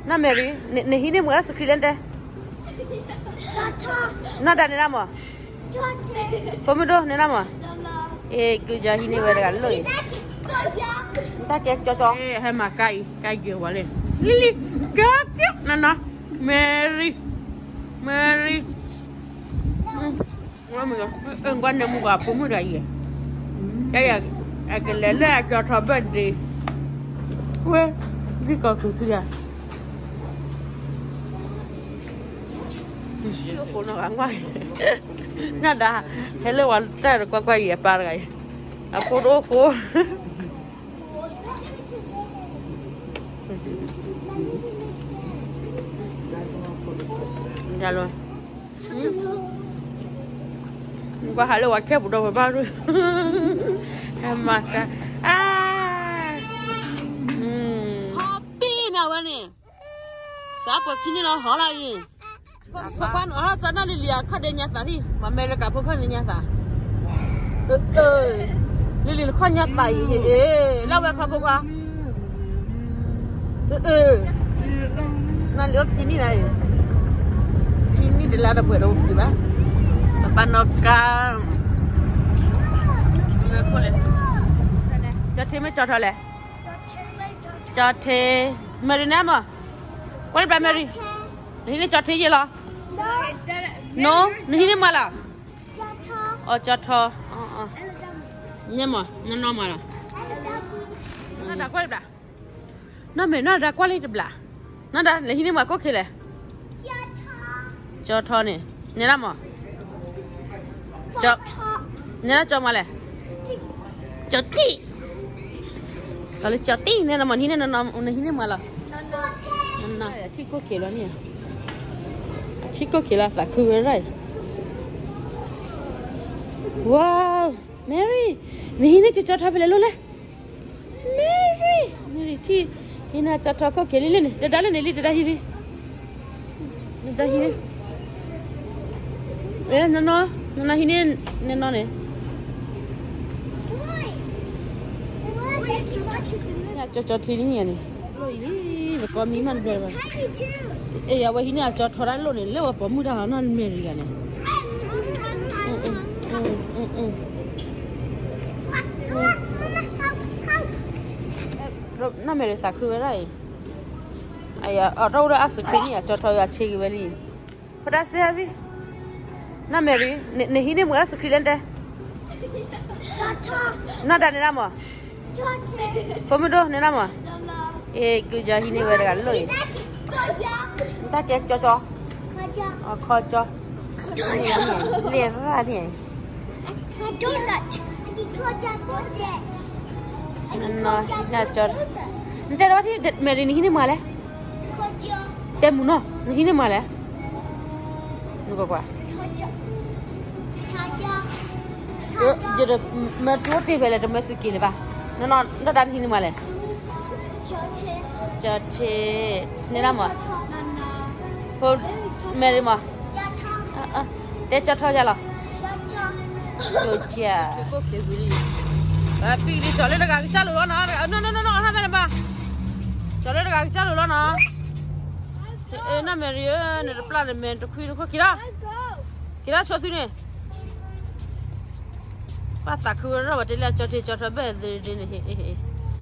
na Mary ne hine mo as kilende na da ne na mo komodo ne na mo cứ giờ hine về là lôi ta kẹt cho hay mà cay nhiều quá lên Lily cá tiếp nè Mary quá mày rồi quan niệm mua gặp cũng mới đây vậy cái là cái lẽ cho thọ bên đi quê cái con cứ kia cô nó ăn quá nó đã hello anh ta được qua quay ba rồi à cô đó cô dạ luôn qua hello anh kẹp đâu phải ba rồi em mà happy nào anh nè sao có chuyện nào hỏi lại gì Papan orang sana lihat kadenya tadi, mereka papan nyata. Lili kau nyata lawan kau apa? Nanti lihat sini lah. Sini adalah ada buat apa juga? Papan nokam. Boleh. Jatuh macam jatuh le. Jatuh. Mary nama? Kau berapa Mary? Ini jatuh je lah. No, ini malah. Oh jatuh. Ini mah, mana malah. Nada kuali belah. Nada kuali belah. Nada, ini mah kok kira. Jatuh ni, ni nama. Ni nama malah. Jati. Kalau jati ni nama ini malah. Nah, kiko kira ni. Chico kila tak kuberai. Wow, Mary, ni ni cuci apa bela le? Mary, ti, ini cuci kau keli le? Dah le ni, dah hiri. Nana ini, nana ni. Ya cuci ini ni. Ini, kau miman berapa? Ya, wah ini aja orang lo ni, lewat pemuda anak Amerika ni. Nak Amerika ke berai? Ayah, orang orang asal ni aja orang ciri beli. Pada siapa sih? Nak Mary, ni ini mula asal kilende. Nada ni nama? Pemuda ni nama? Kerja ini berai lo. Ta kẹt cho kho cho liền ra thì nó là cho thế đó thì mẹ đi như thế mà đấy tem muốn nó như thế mà đấy nó qua giờ được mẹ chúa thì về là mẹ sẽ kỹ ba nó đang như thế mà đấy cho thế nên là mà thôi mẹ mà để cho thôi ra là rồi chà pin đi cho lên cái chả lửa nó hai bên ba cho lên cái chả lửa nó nó mẹ đi nó plan mẹ tôi khui nó kira cho tôi nè bắt ta khui rồi để cho thôi bé đi này